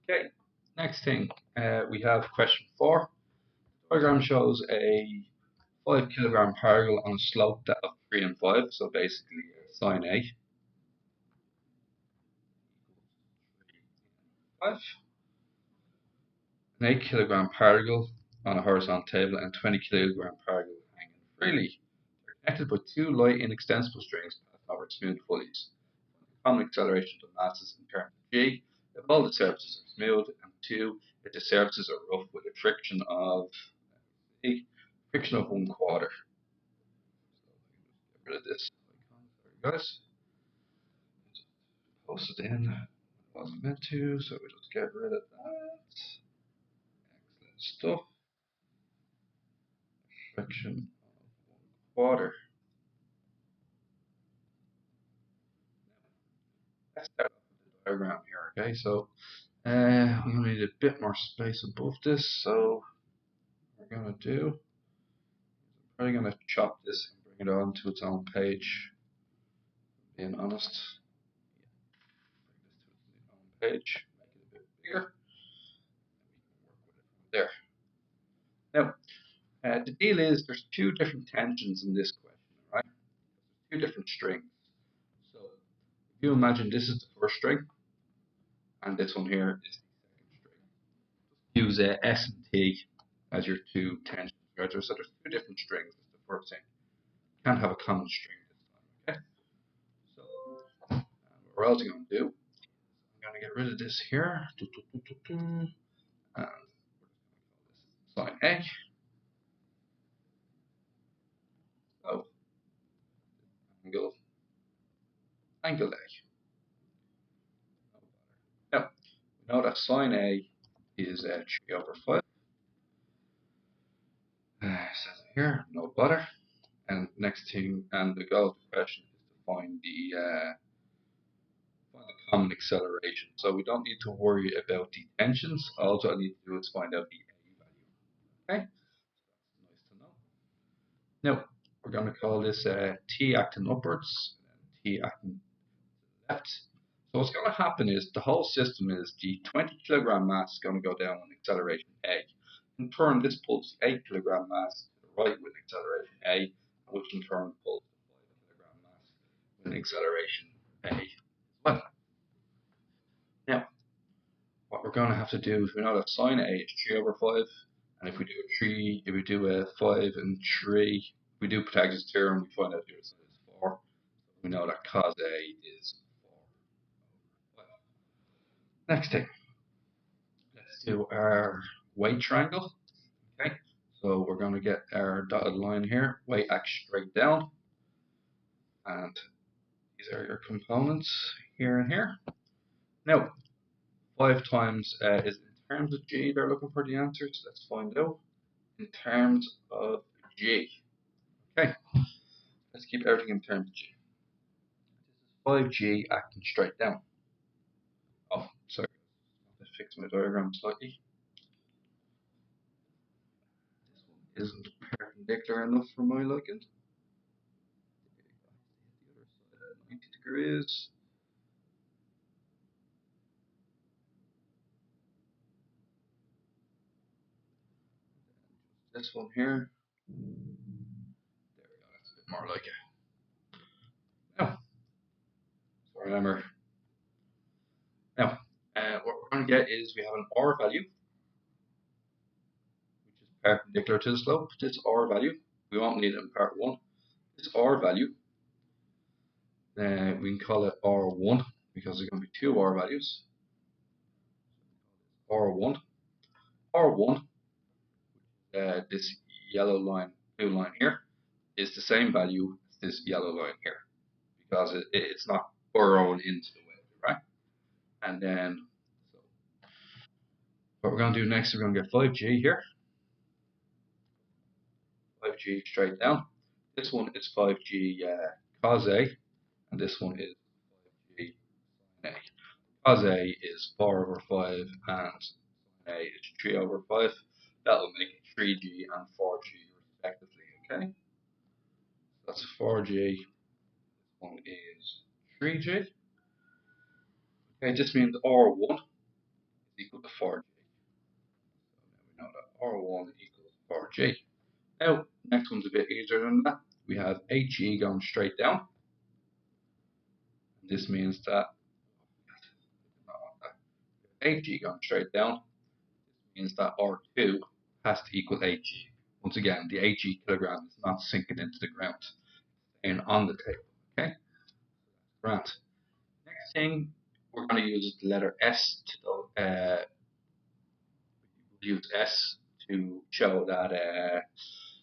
Okay, next thing we have question 4. The diagram shows a 5 kilogram particle on a slope of 3 and 5, so basically sine A. 5. An 8 kilogram particle on a horizontal table and 20 kilogram particle hanging freely. They're connected by two light inextensible strings passing over smooth pulleys. Common acceleration to masses in terms of g, if all the surfaces are smooth, and 2, if the surfaces are rough with a friction of 1/4. Get rid of this icon. Sorry guys. Post it in. Wasn't meant to, so we just get rid of that. Excellent stuff. Friction of 1/4. Let's start with the diagram here, okay? So I'm going to need a bit more space above this, so what we're going to do, I'm probably going to chop this and bring it onto its own page, being honest. Bring this to its own page, make it a bit bigger, and we can work with it from there. Now, the deal is there's two different tensions in this question, right? Two different strings. So if you imagine this is the first string, and this one here is the second string. Use S and T as your two tensions, right? So there's two different strings. That's the first thing. You can't have a common string this time, okay? So what we're also going to do, I'm going to get rid of this here, and sine A. So angle A. Now we know that sine A is 3 over 5. Says it here, no bother. And next thing, and the goal of the question is to find the common acceleration. So we don't need to worry about the tensions. All I need to do is find out the A value. Okay, nice to know. Now we're going to call this T acting upwards and T acting left. So what's going to happen is the whole system is the 20 kilogram mass is going to go down on acceleration A. In turn, this pulls the 8 kilogram mass to the right with acceleration A, which in turn pulls the 5 kilogram mass with acceleration A. Well, now what we're going to have to do is we know that sine A is 3 over 5, and if we do a 5 and 3, if we do Pythagoras' theorem, we find out the other side is 4. We know that cos A is 4. Next thing, let's do our weight triangle. Okay, so we're going to get our dotted line here, weight acts straight down, and these are your components here and here. Now, 5 times is in terms of G, they're looking for the answers. Let's find out. In terms of G. Okay, let's keep everything in terms of G. This is 5G acting straight down. Oh, sorry, let's fix my diagram slightly. This one isn't perpendicular enough for my liking. The other side at 90 degrees. This one here. There we go, that's a bit more like it. Now, so remember, now, what we're going to get is we have an R value, which is perpendicular to the slope. This R value, we won't need it in part 1. This R value, we can call it R1 because there's going to be two R values. R1, R1, this yellow line, blue line here, is the same value as this yellow line here because it's not burrowing into the wave, right? And then, so what we're going to do next is we're going to get 5G here. 5G straight down. This one is 5G cos A, and this one is 5G sin A. Cos A is 4 over 5, and sin A is 3 over 5. That'll make it 3G and 4G respectively, okay? That's 4G. This one is 3G. Okay, this means R1 is equal 4G. So now we know that R1 equals 4G. Now, next one's a bit easier than that. We have HE going straight down. This means that HE going straight down means that R2 has to equal HE. Once again, the HE kilogram is not sinking into the ground and on the table. Okay? Right. Next thing, we're going to use the letter S use S to show that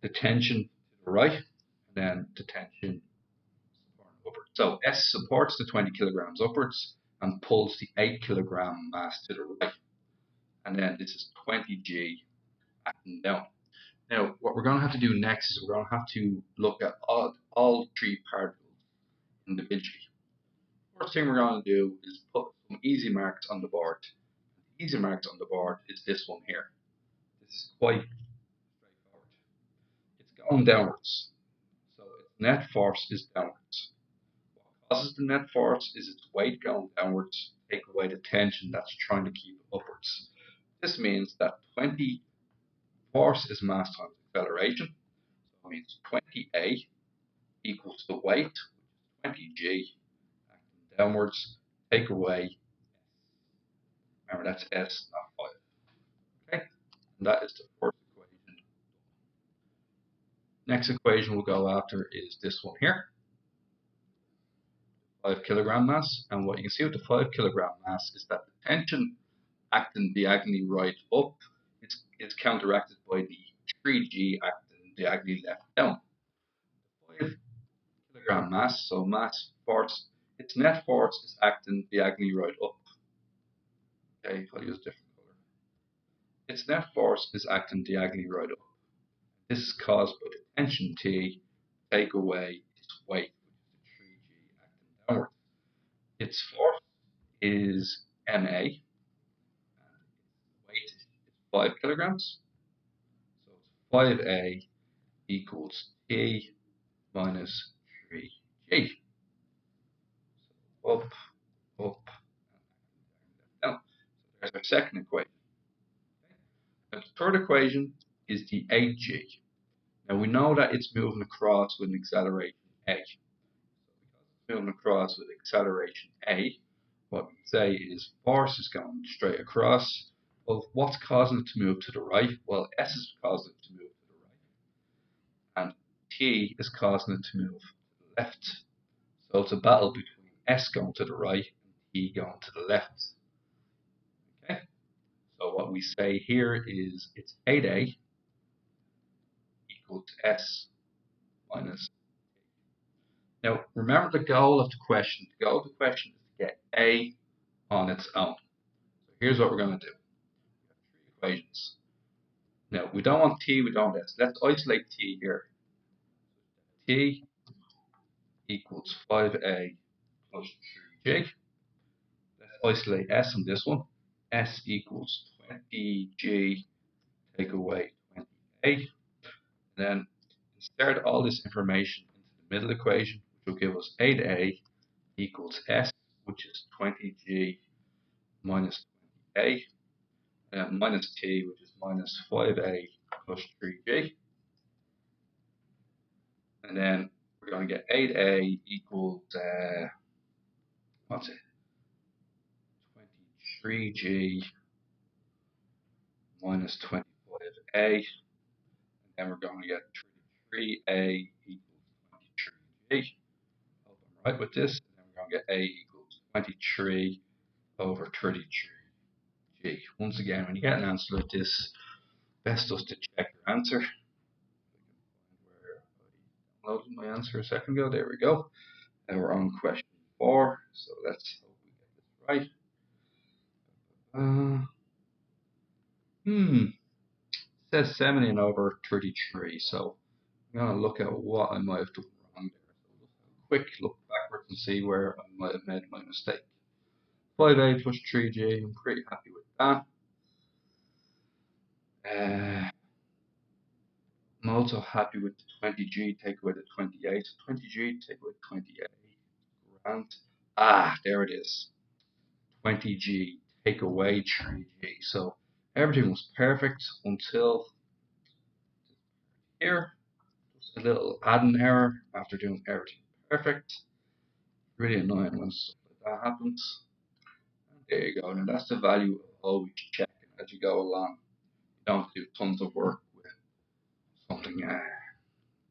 the tension to the right, and then the tension upwards. So S supports the 20 kilograms upwards and pulls the 8 kilogram mass to the right. And then this is 20G acting down. Now, what we're going to have to do next is we're going to have to look at all three particles individually. First thing we're going to do is put some easy marks on the board. The easy marks on the board is this one here. This is quite straightforward. It's going downwards. So its net force is downwards. What causes the net force is its weight going downwards, take away the tension that's trying to keep it upwards. This means that 20 force is mass times acceleration. So it means 20A equals the weight, which is 20G, acting downwards, take away. Remember, that's S, not 5. Okay? And that is the first equation. Next equation we'll go after is this one here. 5 kilogram mass. And what you can see with the 5 kilogram mass is that the tension acting diagonally right up is counteracted by the 3G acting diagonally left down. 5 kilogram mass, so mass force, its net force is acting diagonally right up. Okay, I'll use a different color. Its net force is acting diagonally right up. This is caused by the tension T take away its weight, which is the 3G acting downward. Its force is MA, and its weight is 5 kilograms. So it's 5A equals T minus 3G. So up, up, and down. So there's our second equation. And the third equation is the 8G. Now we know that it's moving across with an acceleration A. So because it's moving across with acceleration A, what we say is force is going straight across. Well, what's causing it to move to the right? Well, S is causing it to move to the right. And T is causing it to move to the left. So it's a battle between S going to the right and T going to the left. Okay? So what we say here is it's 8A equals S minus. Now, remember the goal of the question. The goal of the question is to get A on its own. So here's what we're going to do. We have 3 equations. Now, we don't want T, we don't want S. Let's isolate T here. T equals 5A plus 3G. Let's isolate S on this one. S equals 20G, take away 20A. Then insert all this information into the middle equation, which will give us 8A equals S, which is 20G minus 20A, and minus T, which is minus 5A plus 3G. And then we're going to get 8A equals, what's it? 23G minus 25A. And then we're going to get 33A equals 23G. Hope I'm right with this. And then we're going to get A equals 23 over 33G. Once again, when you get an answer like this, best just to check your answer. Where I downloaded my answer a second ago. There we go. And we're on question 4. So let's hope we get this right. It says 17 over 33. So I'm going to look at what I might have done wrong there. So a quick look backwards and see where I might have made my mistake. 5A plus 3G, I'm pretty happy with that. I'm also happy with the 20G, take away the 28. 20G, take away 28. Grand. Ah, there it is. 20G, take away 3g. So everything was perfect until here. Just a little adding error after doing everything perfect. Really annoying when stuff like that happens. And there you go. Now that's the value of always checking as you go along. You don't do tons of work with something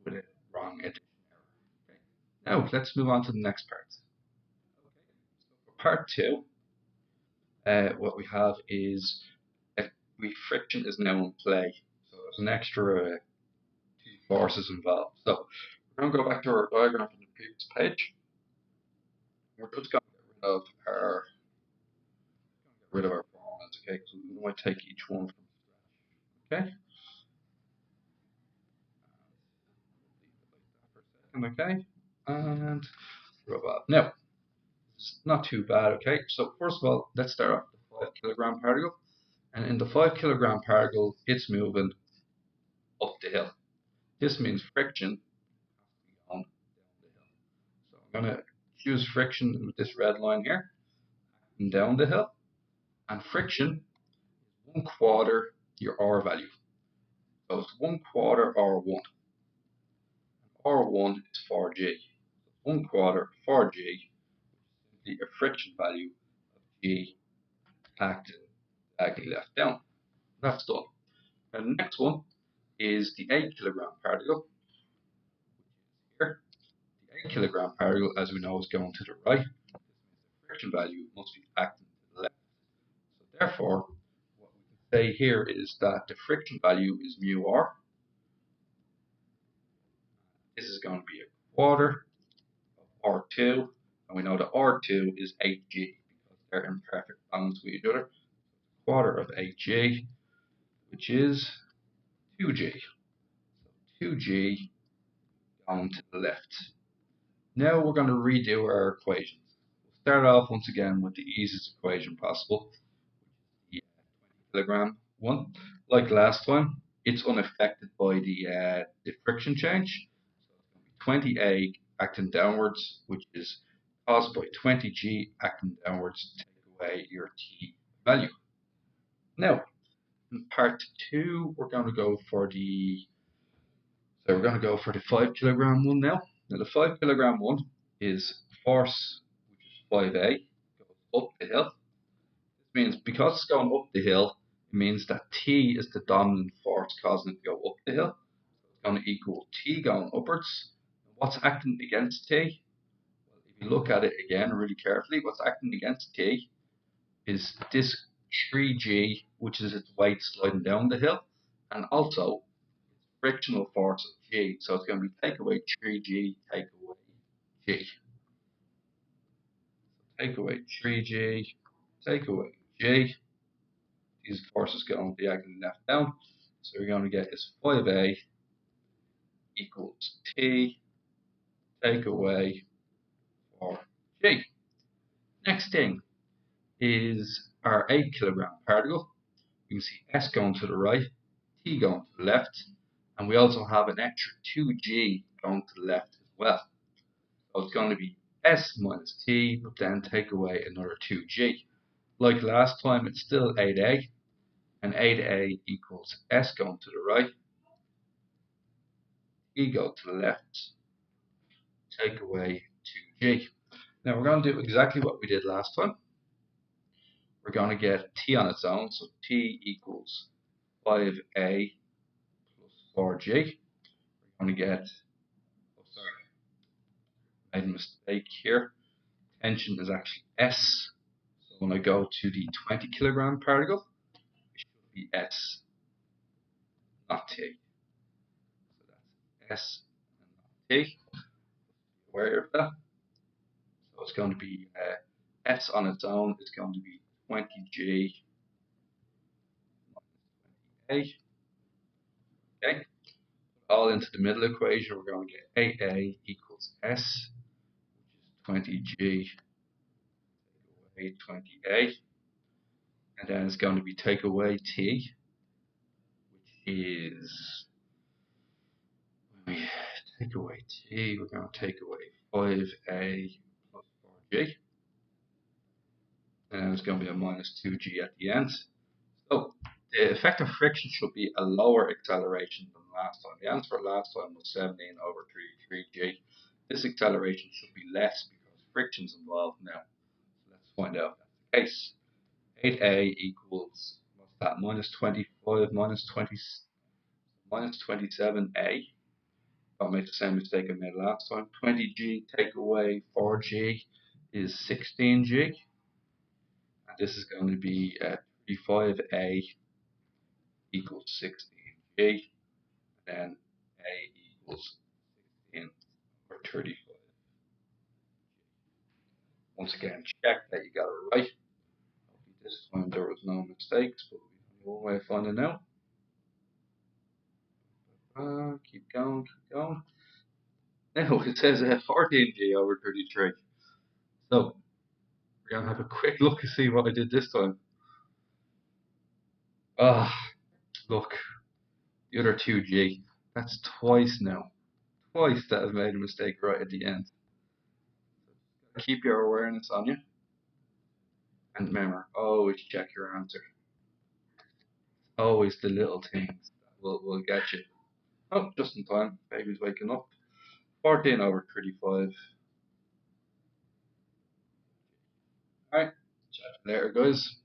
with a wrong addition error. Okay. Now let's move on to the next part. Okay. So for part two, what we have is friction is now in play. So there's an extra forces involved. So we're going to go back to our diagram from the previous page. We're just going to get rid of our formulas, okay? So we might take each one from scratch, okay? Okay, and robot. Now, it's not too bad, okay? So first of all, let's start off with the 5 kilogram particle. And in the 5 kilogram particle, it's moving up the hill. This means friction on down the hill. So I'm going to use friction with this red line here and down the hill. And friction is 1/4 your R value. So it's 1/4 R1. R1 is 4G. 1/4 4G is a friction value of G acting diagonally left down. That's done. And the next one is the 8 kilogram particle. Here, the 8 kilogram particle, as we know, is going to the right. The friction value must be acting to the left. So therefore, what we can say here is that the friction value is mu R. This is going to be 1/4 of R2, and we know that R2 is 8G because they're in perfect balance with each other. 1/4 of 8G, which is 2G. So 2G going to the left. Now we're going to redo our equations. We'll start off once again with the easiest equation possible, the 20 kilogram one. Like last time, it's unaffected by the friction change. So 20A acting downwards, which is caused by 20G acting downwards to take away your T value. Now, in part two, we're going to go for the 5 kilogram one now. Now the 5 kilogram one is force, which is 5A, goes up the hill. This means because it's going up the hill, it means that T is the dominant force causing it to go up the hill. So it's going to equal T going upwards. What's acting against T? Well, if you look at it again really carefully, what's acting against T is this 3G, which is its weight sliding down the hill, and also frictional force of G. So it's going to be take away 3G, take away G. Take away 3G, take away G. These forces going diagonally left down. So we're going to get is 5A equals T, take away 4G. Next thing is our 8 kilogram particle. You can see S going to the right, T going to the left, and we also have an extra 2G going to the left as well. So it's going to be S minus T, but then take away another 2G. Like last time, it's still 8A, and 8A equals S going to the right, T go to the left, take away 2G. Now we're going to do exactly what we did last time. We're going to get T on its own, so T equals 5A plus 4G. We're going to get, made a mistake here. Tension is actually S. So when I go to the 20 kilogram particle, it should be S, not T. So that's S and not T. Aware of that. So it's going to be S on its own is going to be 20G minus 20A. Okay. All into the middle equation, we're going to get 8A equals S, which is 20G take away 20A. And then it's going to be take away T, which is, when we take away T, we're going to take away 5A plus 4G. and it's going to be a minus 2g at the end. So the effective friction should be a lower acceleration than last time. The answer last time was 17 over 33g. This acceleration should be less because friction's involved now. So let's find out if that's the case. 8a equals, what's that, minus 25 minus 20 minus 27a. Don't make the same mistake I made last time. 20g take away 4g is 16g. And this is going to be 35a equals 16g. Then a equals 16 over 35. Once again, check that you got it right. Hopefully this time there was no mistakes, but we have one way of finding out. Keep going, keep going. Now it says 14g over 33. So we're gonna have a quick look to see what I did this time. Look, the other 2g. That's twice now. Twice that I've made a mistake right at the end. Keep your awareness on you. And remember, always check your answer. Always the little things that will get you. Oh, just in time. Baby's waking up. 14 over 35. Alright, chat later, guys.